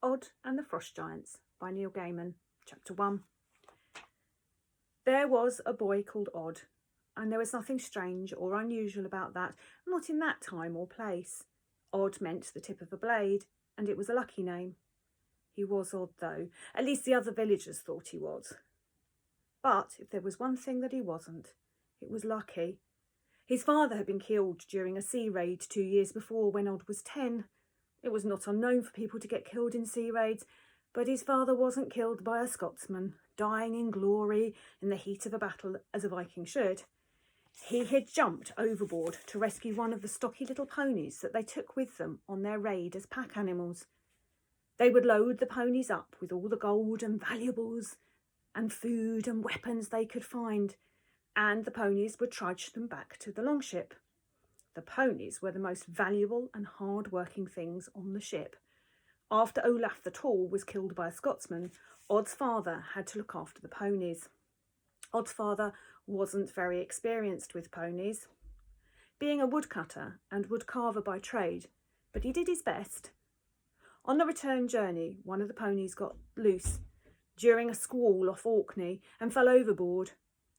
Odd and the Frost Giants by Neil Gaiman, Chapter 1. There was a boy called Odd, and there was nothing strange or unusual about that, not in that time or place. Odd meant the tip of a blade, and it was a lucky name. He was odd, though. At least the other villagers thought he was. But if there was one thing that he wasn't, it was lucky. His father had been killed during a sea raid 2 years before when Odd was 10. It was not unknown for people to get killed in sea raids, but his father wasn't killed by a Scotsman, dying in glory in the heat of a battle as a Viking should. He had jumped overboard to rescue one of the stocky little ponies that they took with them on their raid as pack animals. They would load the ponies up with all the gold and valuables and food and weapons they could find, and the ponies would trudge them back to the longship. The ponies were the most valuable and hard-working things on the ship. After Olaf the Tall was killed by a Scotsman, Odd's father had to look after the ponies. Odd's father wasn't very experienced with ponies, being a woodcutter and woodcarver by trade, but he did his best. On the return journey, one of the ponies got loose during a squall off Orkney and fell overboard.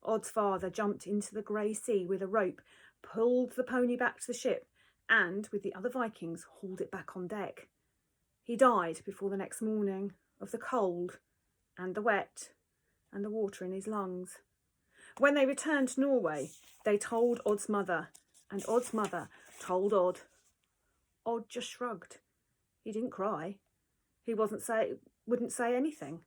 Odd's father jumped into the grey sea with a rope, pulled the pony back to the ship, and, with the other Vikings, hauled it back on deck. He died before the next morning of the cold and the wet and the water in his lungs. When they returned to Norway, they told Odd's mother, and Odd's mother told Odd. Odd just shrugged. He didn't cry. He wouldn't say anything.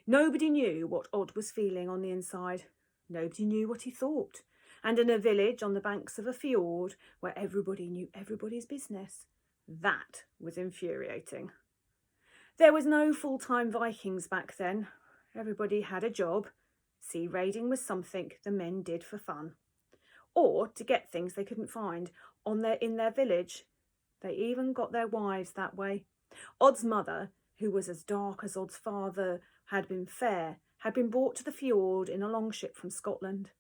Nobody knew what Odd was feeling on the inside. Nobody knew what he thought. And in a village on the banks of a fjord where everybody knew everybody's business, that was infuriating. There was no full-time Vikings back then. Everybody had a job. Sea raiding was something the men did for fun, or to get things they couldn't find in their village. They even got their wives that way. Odd's mother, who was as dark as Odd's father had been fair, had been brought to the fjord in a longship from Scotland.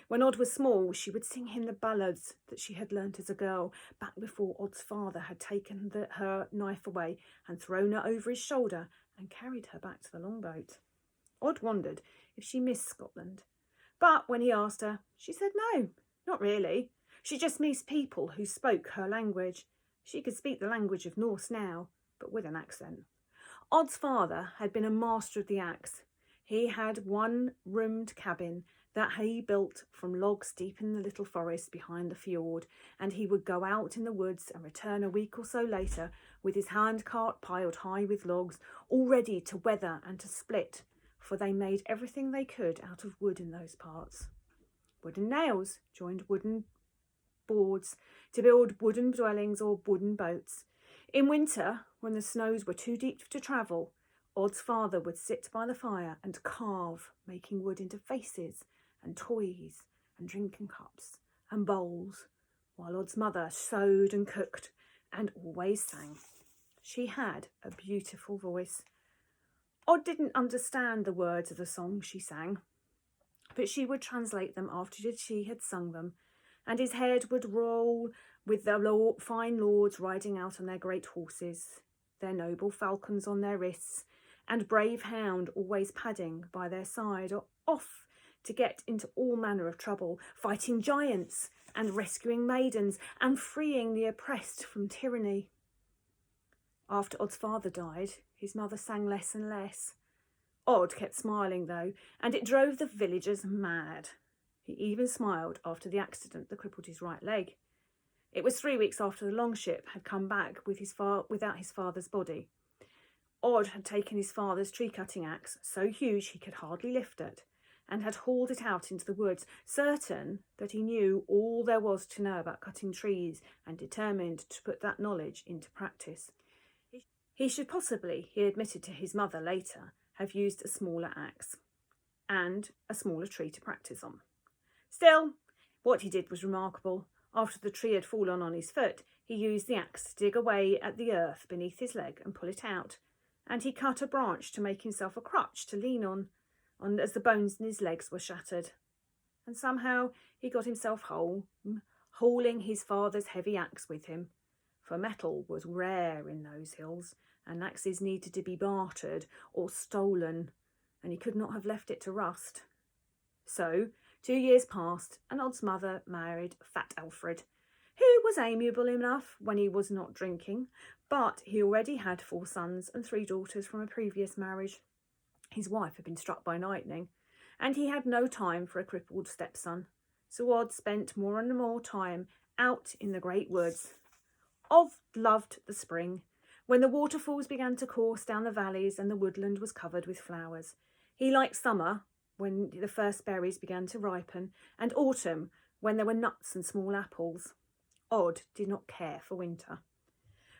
When Odd was small, she would sing him the ballads that she had learnt as a girl, back before Odd's father had taken her knife away and thrown her over his shoulder and carried her back to the longboat. Odd wondered if she missed Scotland, but when he asked her, she said no, not really. She just missed people who spoke her language. She could speak the language of Norse now, but with an accent. Odd's father had been a master of the axe. He had one roomed cabin that he built from logs deep in the little forest behind the fjord, and he would go out in the woods and return a week or so later with his handcart piled high with logs, all ready to weather and to split, for they made everything they could out of wood in those parts. Wooden nails joined wooden boards to build wooden dwellings or wooden boats. In winter, when the snows were too deep to travel, Odd's father would sit by the fire and carve, making wood into faces and toys and drinking cups and bowls, while Odd's mother sewed and cooked and always sang. She had a beautiful voice. Odd didn't understand the words of the songs she sang, but she would translate them after she had sung them, and his head would roll with the fine lords riding out on their great horses, their noble falcons on their wrists, and brave hound always padding by their side, or off to get into all manner of trouble, fighting giants and rescuing maidens and freeing the oppressed from tyranny. After Odd's father died, his mother sang less and less. Odd kept smiling though, and it drove the villagers mad. He even smiled after the accident that crippled his right leg. It was 3 weeks after the longship had come back without his father's body. Odd had taken his father's tree-cutting axe, so huge he could hardly lift it, and had hauled it out into the woods, certain that he knew all there was to know about cutting trees and determined to put that knowledge into practice. He should possibly, he admitted to his mother later, have used a smaller axe and a smaller tree to practice on. Still, what he did was remarkable. After the tree had fallen on his foot, he used the axe to dig away at the earth beneath his leg and pull it out, and he cut a branch to make himself a crutch to lean on as the bones in his legs were shattered. And somehow he got himself whole, hauling his father's heavy axe with him. for metal was rare in those hills, and axes needed to be bartered or stolen, and he could not have left it to rust. So 2 years passed, and Odd's mother married Fat Alfred, who was amiable enough when he was not drinking, but he already had 4 sons and 3 daughters from a previous marriage. His wife had been struck by lightning, and he had no time for a crippled stepson. So Odd spent more and more time out in the great woods. Odd loved the spring, when the waterfalls began to course down the valleys and the woodland was covered with flowers. He liked summer, when the first berries began to ripen, and autumn, when there were nuts and small apples. Odd did not care for winter,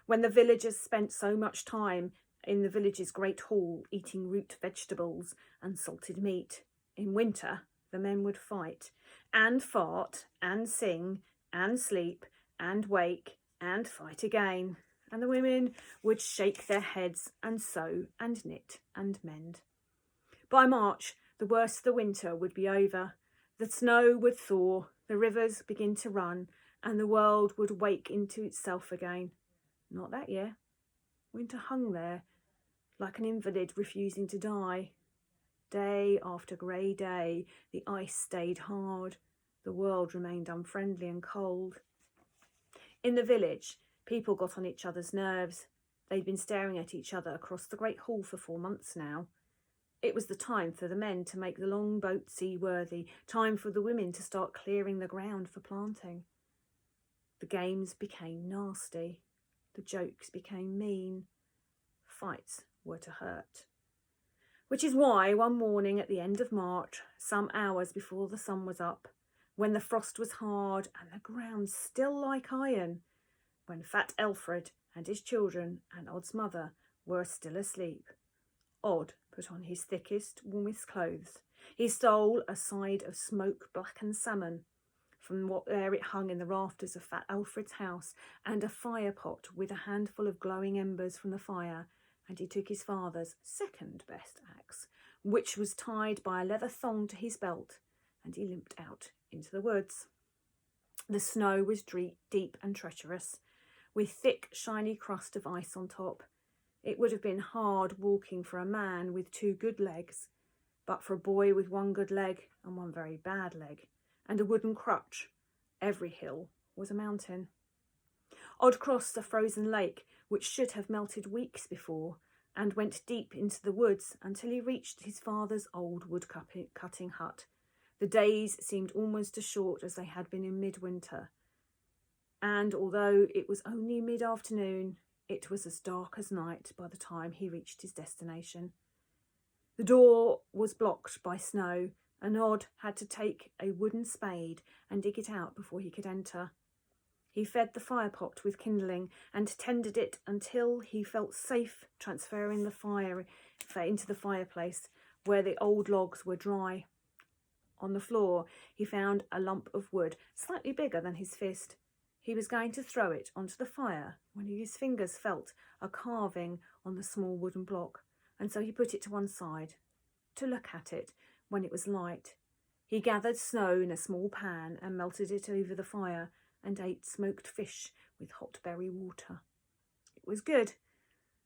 when the villagers spent so much time in the village's great hall eating root vegetables and salted meat. In winter, the men would fight and fart and sing and sleep and wake and fight again, and the women would shake their heads and sew and knit and mend. By March, the worst of the winter would be over. The snow would thaw, the rivers begin to run, and the world would wake into itself again. Not that year. Winter hung there, like an invalid refusing to die. Day after grey day, the ice stayed hard. The world remained unfriendly and cold. In the village, people got on each other's nerves. They'd been staring at each other across the great hall for 4 months now. It was the time for the men to make the long boat seaworthy, time for the women to start clearing the ground for planting. The games became nasty. The jokes became mean. Fights were to hurt. Which is why one morning at the end of March, some hours before the sun was up, when the frost was hard and the ground still like iron, when Fat Alfred and his children and Odd's mother were still asleep, Odd put on his thickest, warmest clothes. He stole a side of smoke-blackened salmon from where it hung in the rafters of Fat Alfred's house, and a fire pot with a handful of glowing embers from the fire, and he took his father's second best axe, which was tied by a leather thong to his belt, and he limped out into the woods. The snow was deep and treacherous, with thick, shiny crust of ice on top. It would have been hard walking for a man with 2 good legs, but for a boy with 1 good leg and 1 very bad leg, and a wooden crutch, every hill was a mountain. Odd crossed a frozen lake, which should have melted weeks before, and went deep into the woods until he reached his father's old wood-cutting hut. The days seemed almost as short as they had been in midwinter, and although it was only mid-afternoon, it was as dark as night by the time he reached his destination. The door was blocked by snow, and Odd had to take a wooden spade and dig it out before he could enter. He fed the fire pot with kindling and tended it until he felt safe transferring the fire into the fireplace, where the old logs were dry. On the floor, he found a lump of wood, slightly bigger than his fist. He was going to throw it onto the fire when his fingers felt a carving on the small wooden block, and so he put it to one side to look at it when it was light. He gathered snow in a small pan and melted it over the fire, and ate smoked fish with hot berry water. It was good.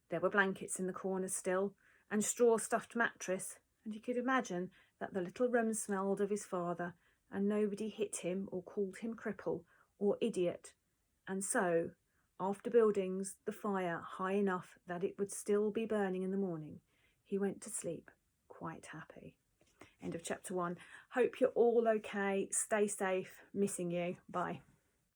There were blankets in the corner still, and straw-stuffed mattress, and he could imagine that the little room smelled of his father, and nobody hit him or called him cripple or idiot. And so, after building the fire high enough that it would still be burning in the morning, he went to sleep quite happy. End of chapter 1. Hope you're all okay. Stay safe. Missing you. Bye.